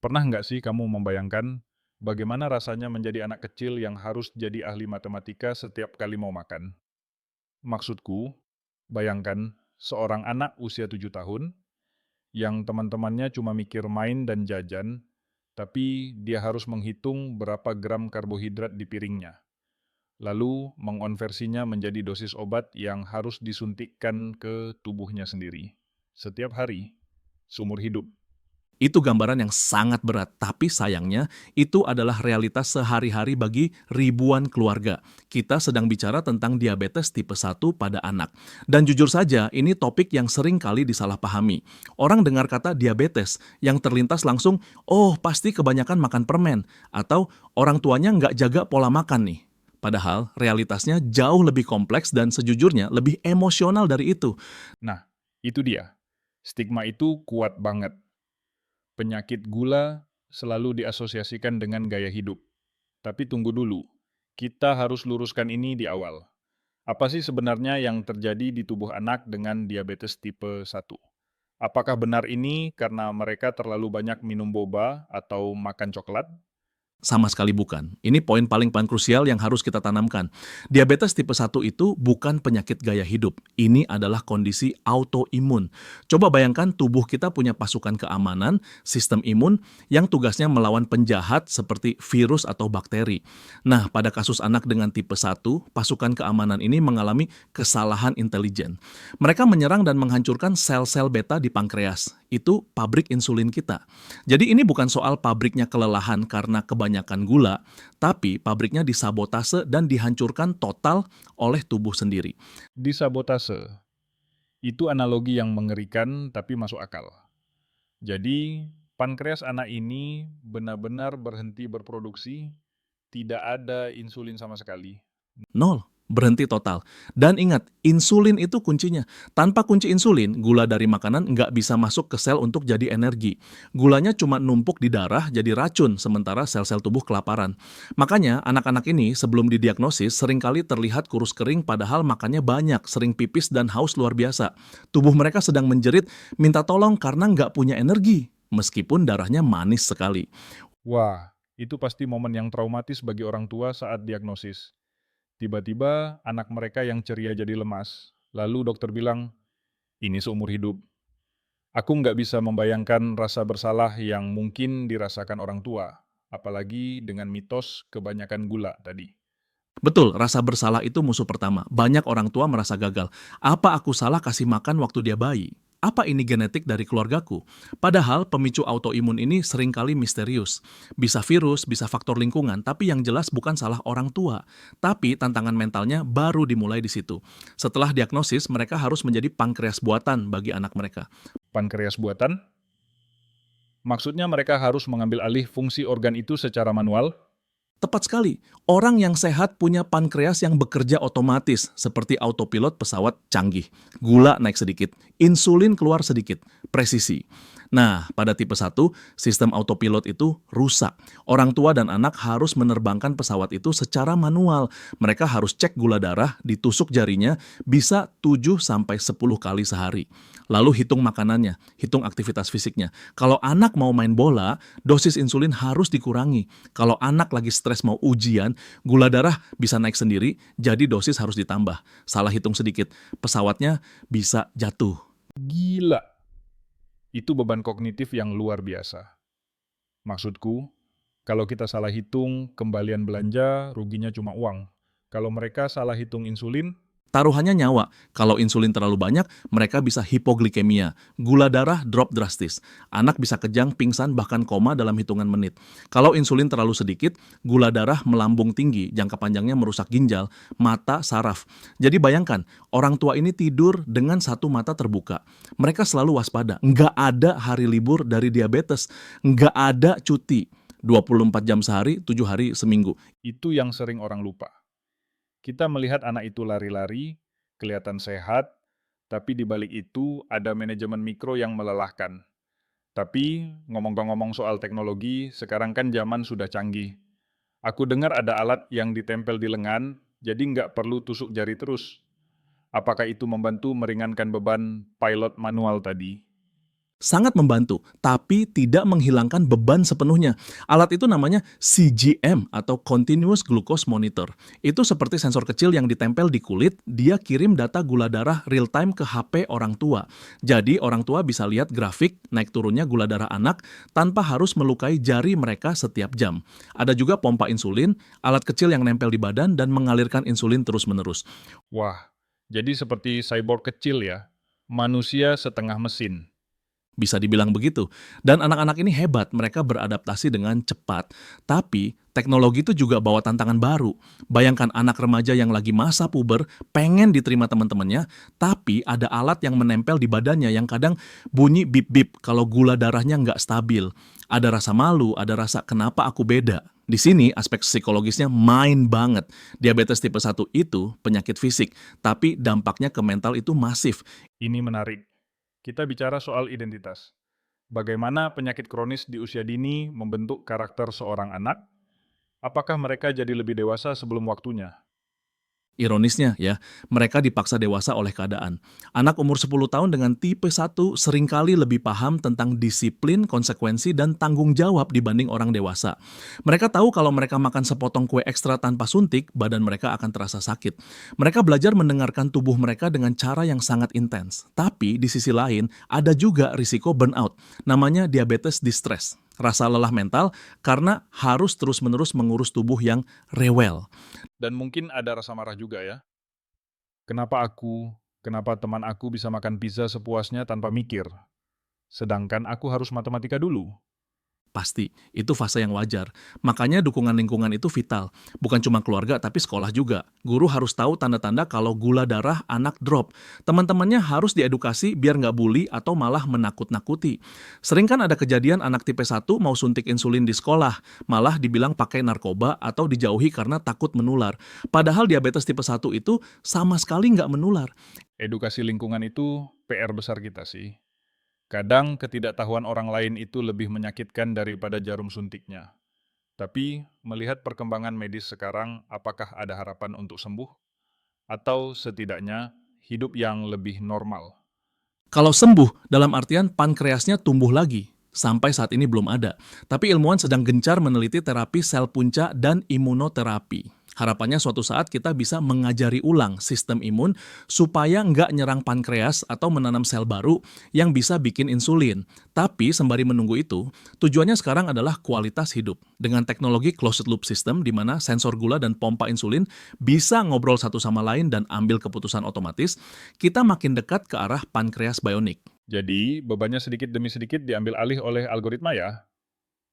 Pernah nggak sih kamu membayangkan bagaimana rasanya menjadi anak kecil yang harus jadi ahli matematika setiap kali mau makan? Maksudku, bayangkan seorang anak usia 7 tahun yang teman-temannya cuma mikir main dan jajan, tapi dia harus menghitung berapa gram karbohidrat di piringnya, lalu mengonversinya menjadi dosis obat yang harus disuntikkan ke tubuhnya sendiri. Setiap hari, seumur hidup. Itu gambaran yang sangat berat, tapi sayangnya itu adalah realitas sehari-hari bagi ribuan keluarga. Kita sedang bicara tentang diabetes tipe 1 pada anak. Dan jujur saja, ini topik yang sering kali disalahpahami. Orang dengar kata diabetes, yang terlintas langsung, oh pasti kebanyakan makan permen, atau orang tuanya nggak jaga pola makan nih. Padahal realitasnya jauh lebih kompleks dan sejujurnya lebih emosional dari itu. Nah, itu dia. Stigma itu kuat banget. Penyakit gula selalu diasosiasikan dengan gaya hidup. Tapi tunggu dulu, kita harus luruskan ini di awal. Apa sih sebenarnya yang terjadi di tubuh anak dengan diabetes tipe 1? Apakah benar ini karena mereka terlalu banyak minum boba atau makan coklat? Sama sekali bukan. Ini poin paling krusial yang harus kita tanamkan. Diabetes tipe 1 itu bukan penyakit gaya hidup. Ini adalah kondisi autoimun. Coba bayangkan tubuh kita punya pasukan keamanan, sistem imun, yang tugasnya melawan penjahat seperti virus atau bakteri. Nah, pada kasus anak dengan tipe 1, pasukan keamanan ini mengalami kesalahan intelijen. Mereka menyerang dan menghancurkan sel-sel beta di pankreas. Itu pabrik insulin kita. Jadi ini bukan soal pabriknya kelelahan karena kebanyakan gula, tapi pabriknya disabotase dan dihancurkan total oleh tubuh sendiri. Disabotase. Itu analogi yang mengerikan tapi masuk akal. Jadi, pankreas anak ini benar-benar berhenti berproduksi, tidak ada insulin sama sekali. Nol, berhenti total. Dan ingat, insulin itu kuncinya. Tanpa kunci insulin, gula dari makanan nggak bisa masuk ke sel untuk jadi energi. Gulanya cuma numpuk di darah jadi racun, sementara sel-sel tubuh kelaparan. Makanya, anak-anak ini sebelum didiagnosis seringkali terlihat kurus kering padahal makannya banyak, sering pipis dan haus luar biasa. Tubuh mereka sedang menjerit, minta tolong karena nggak punya energi, meskipun darahnya manis sekali. Wah, itu pasti momen yang traumatis bagi orang tua saat diagnosis. Tiba-tiba anak mereka yang ceria jadi lemas. Lalu dokter bilang, ini seumur hidup. Aku nggak bisa membayangkan rasa bersalah yang mungkin dirasakan orang tua, apalagi dengan mitos kebanyakan gula tadi. Betul, rasa bersalah itu musuh pertama. Banyak orang tua merasa gagal. Apa aku salah kasih makan waktu dia bayi? Apa ini genetik dari keluargaku? Padahal pemicu autoimun ini seringkali misterius. Bisa virus, bisa faktor lingkungan, tapi yang jelas bukan salah orang tua. Tapi tantangan mentalnya baru dimulai di situ. Setelah diagnosis, mereka harus menjadi pankreas buatan bagi anak mereka. Pankreas buatan, maksudnya mereka harus mengambil alih fungsi organ itu secara manual. Tepat sekali, orang yang sehat punya pankreas yang bekerja otomatis, seperti autopilot pesawat canggih. Gula naik sedikit, insulin keluar sedikit, presisi. Nah, pada tipe 1, sistem autopilot itu rusak. Orang tua dan anak harus menerbangkan pesawat itu secara manual. Mereka harus cek gula darah, ditusuk jarinya, bisa 7-10 kali sehari. Lalu hitung makanannya, hitung aktivitas fisiknya. Kalau anak mau main bola, dosis insulin harus dikurangi. Kalau anak lagi stres mau ujian, gula darah bisa naik sendiri, jadi dosis harus ditambah. Salah hitung sedikit, pesawatnya bisa jatuh. Gila, itu beban kognitif yang luar biasa. Maksudku, kalau kita salah hitung kembalian belanja, ruginya cuma uang. Kalau mereka salah hitung insulin, Taruhannya nyawa. Kalau insulin terlalu banyak, mereka bisa hipoglikemia. Gula darah drop drastis. Anak bisa kejang, pingsan, bahkan koma dalam hitungan menit. Kalau insulin terlalu sedikit, gula darah melambung tinggi. Jangka panjangnya merusak ginjal, mata, saraf. Jadi bayangkan, orang tua ini tidur dengan satu mata terbuka. Mereka selalu waspada. Nggak ada hari libur dari diabetes. Nggak ada cuti. 24 jam sehari, 7 hari seminggu. itu yang sering orang lupa. Kita melihat anak itu lari-lari, kelihatan sehat, tapi di balik itu ada manajemen mikro yang melelahkan. Tapi, ngomong-ngomong soal teknologi, sekarang kan zaman sudah canggih. Aku dengar ada alat yang ditempel di lengan, jadi nggak perlu tusuk jari terus. Apakah itu membantu meringankan beban pilot manual tadi? Sangat membantu, tapi tidak menghilangkan beban sepenuhnya. Alat itu namanya CGM atau Continuous Glucose Monitor. Itu seperti sensor kecil yang ditempel di kulit, dia kirim data gula darah real time ke HP orang tua. Jadi orang tua bisa lihat grafik naik turunnya gula darah anak tanpa harus melukai jari mereka setiap jam. Ada juga pompa insulin, alat kecil yang nempel di badan dan mengalirkan insulin terus-menerus. Wah, jadi seperti cyborg kecil ya, manusia setengah mesin. Bisa dibilang begitu. Dan anak-anak ini hebat, mereka beradaptasi dengan cepat. Tapi teknologi itu juga bawa tantangan baru. Bayangkan anak remaja yang lagi masa puber, pengen diterima teman-temannya, tapi ada alat yang menempel di badannya yang kadang bunyi bip-bip kalau gula darahnya nggak stabil. Ada rasa malu, ada rasa kenapa aku beda. Di sini aspek psikologisnya main banget. Diabetes tipe 1 itu penyakit fisik, tapi dampaknya ke mental itu masif. Ini menarik. Kita bicara soal identitas. Bagaimana penyakit kronis di usia dini membentuk karakter seorang anak? Apakah mereka jadi lebih dewasa sebelum waktunya? Ironisnya ya, mereka dipaksa dewasa oleh keadaan. Anak umur 10 tahun dengan tipe 1 seringkali lebih paham tentang disiplin, konsekuensi, dan tanggung jawab dibanding orang dewasa. Mereka tahu kalau mereka makan sepotong kue ekstra tanpa suntik, badan mereka akan terasa sakit. Mereka belajar mendengarkan tubuh mereka dengan cara yang sangat intens. Tapi di sisi lain, ada juga risiko burnout, namanya diabetes distress. Rasa lelah mental karena harus terus-menerus mengurus tubuh yang rewel. Dan mungkin ada rasa marah juga ya. Kenapa aku? Kenapa teman aku bisa makan pizza sepuasnya tanpa mikir? Sedangkan aku harus matematika dulu. Pasti, itu fase yang wajar. Makanya dukungan lingkungan itu vital. Bukan cuma keluarga, tapi sekolah juga. Guru harus tahu tanda-tanda kalau gula darah anak drop. Teman-temannya harus diedukasi biar nggak bully atau malah menakut-nakuti. Sering kan ada kejadian anak tipe 1 mau suntik insulin di sekolah, malah dibilang pakai narkoba atau dijauhi karena takut menular. Padahal diabetes tipe 1 itu sama sekali nggak menular. Edukasi lingkungan itu PR besar kita sih. Kadang ketidaktahuan orang lain itu lebih menyakitkan daripada jarum suntiknya. Tapi melihat perkembangan medis sekarang, apakah ada harapan untuk sembuh? Atau setidaknya hidup yang lebih normal? Kalau sembuh, dalam artian pankreasnya tumbuh lagi. Sampai saat ini belum ada. Tapi ilmuwan sedang gencar meneliti terapi sel punca dan imunoterapi. Harapannya suatu saat kita bisa mengajari ulang sistem imun supaya nggak nyerang pankreas atau menanam sel baru yang bisa bikin insulin. Tapi sembari menunggu itu, tujuannya sekarang adalah kualitas hidup. Dengan teknologi closed loop system di mana sensor gula dan pompa insulin bisa ngobrol satu sama lain dan ambil keputusan otomatis, kita makin dekat ke arah pankreas bionik. Jadi, bebannya sedikit demi sedikit diambil alih oleh algoritma ya?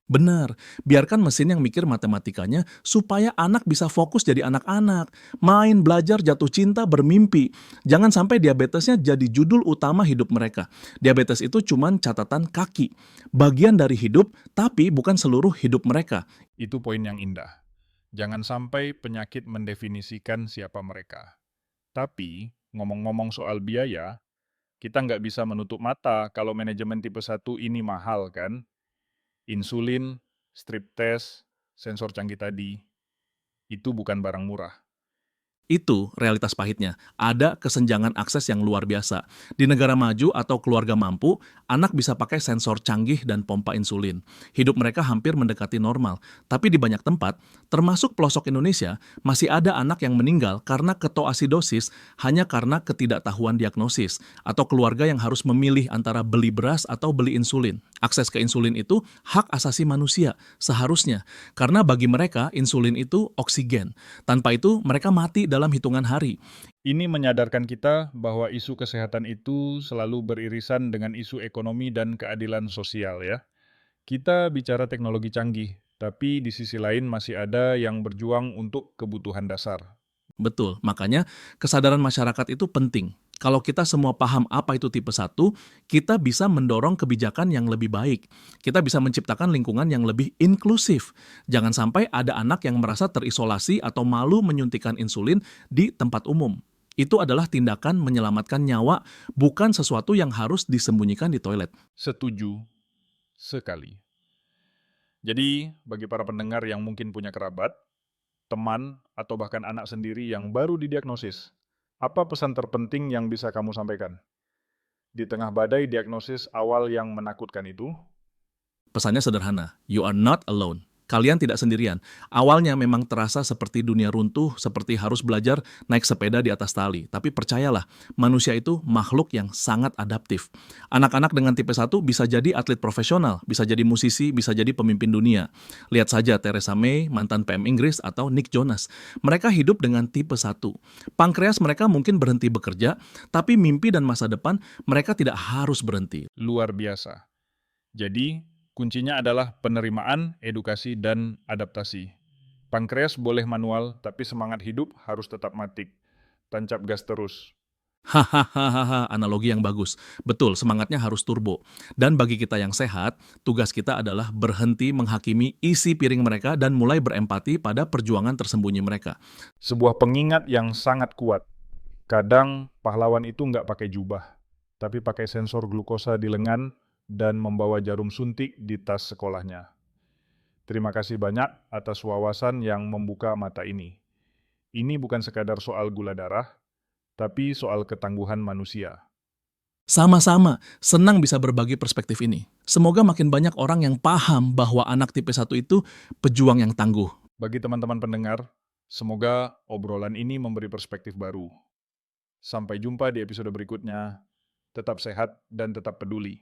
Benar, biarkan mesin yang mikir matematikanya supaya anak bisa fokus jadi anak-anak. Main, belajar, jatuh cinta, bermimpi. Jangan sampai diabetesnya jadi judul utama hidup mereka. Diabetes itu cuma catatan kaki. Bagian dari hidup, tapi bukan seluruh hidup mereka. Itu poin yang indah. Jangan sampai penyakit mendefinisikan siapa mereka. Tapi, ngomong-ngomong soal biaya, kita nggak bisa menutup mata kalau manajemen tipe 1 ini mahal kan? Insulin, strip test, sensor canggih tadi, itu bukan barang murah. Itu realitas pahitnya. Ada kesenjangan akses yang luar biasa. Di negara maju atau keluarga mampu, anak bisa pakai sensor canggih dan pompa insulin. Hidup mereka hampir mendekati normal. Tapi di banyak tempat, termasuk pelosok Indonesia, masih ada anak yang meninggal karena ketoasidosis hanya karena ketidaktahuan diagnosis, atau keluarga yang harus memilih antara beli beras atau beli insulin. Akses ke insulin itu hak asasi manusia, seharusnya. Karena bagi mereka, insulin itu oksigen. Tanpa itu, mereka mati dalam hitungan hari. Ini menyadarkan kita bahwa isu kesehatan itu selalu beririsan dengan isu ekonomi dan keadilan sosial ya. Kita bicara teknologi canggih, tapi di sisi lain masih ada yang berjuang untuk kebutuhan dasar. Betul, makanya kesadaran masyarakat itu penting. Kalau kita semua paham apa itu tipe 1, kita bisa mendorong kebijakan yang lebih baik. Kita bisa menciptakan lingkungan yang lebih inklusif. Jangan sampai ada anak yang merasa terisolasi atau malu menyuntikkan insulin di tempat umum. Itu adalah tindakan menyelamatkan nyawa, bukan sesuatu yang harus disembunyikan di toilet. Setuju sekali. Jadi, bagi para pendengar yang mungkin punya kerabat, teman, atau bahkan anak sendiri yang baru didiagnosis, apa pesan terpenting yang bisa kamu sampaikan? Di tengah badai diagnosis awal yang menakutkan itu, Pesannya sederhana, you are not alone. Kalian tidak sendirian. Awalnya memang terasa seperti dunia runtuh, seperti harus belajar naik sepeda di atas tali. Tapi percayalah, manusia itu makhluk yang sangat adaptif. Anak-anak dengan tipe 1 bisa jadi atlet profesional, bisa jadi musisi, bisa jadi pemimpin dunia. Lihat saja Theresa May, mantan PM Inggris, atau Nick Jonas. Mereka hidup dengan tipe 1. Pankreas mereka mungkin berhenti bekerja, tapi mimpi dan masa depan mereka tidak harus berhenti. luar biasa. Jadi, kuncinya adalah penerimaan, edukasi, dan adaptasi. Pankreas boleh manual, tapi semangat hidup harus tetap matik. Tancap gas terus. Hahaha, analogi yang bagus. Betul, semangatnya harus turbo. Dan bagi kita yang sehat, tugas kita adalah berhenti menghakimi isi piring mereka dan mulai berempati pada perjuangan tersembunyi mereka. Sebuah pengingat yang sangat kuat. Kadang pahlawan itu nggak pakai jubah, tapi pakai sensor glukosa di lengan dan membawa jarum suntik di tas sekolahnya. Terima kasih banyak atas wawasan yang membuka mata ini. Ini bukan sekadar soal gula darah, tapi soal ketangguhan manusia. Sama-sama, senang bisa berbagi perspektif ini. Semoga makin banyak orang yang paham bahwa anak tipe 1 itu pejuang yang tangguh. Bagi teman-teman pendengar, semoga obrolan ini memberi perspektif baru. Sampai jumpa di episode berikutnya. Tetap sehat dan tetap peduli.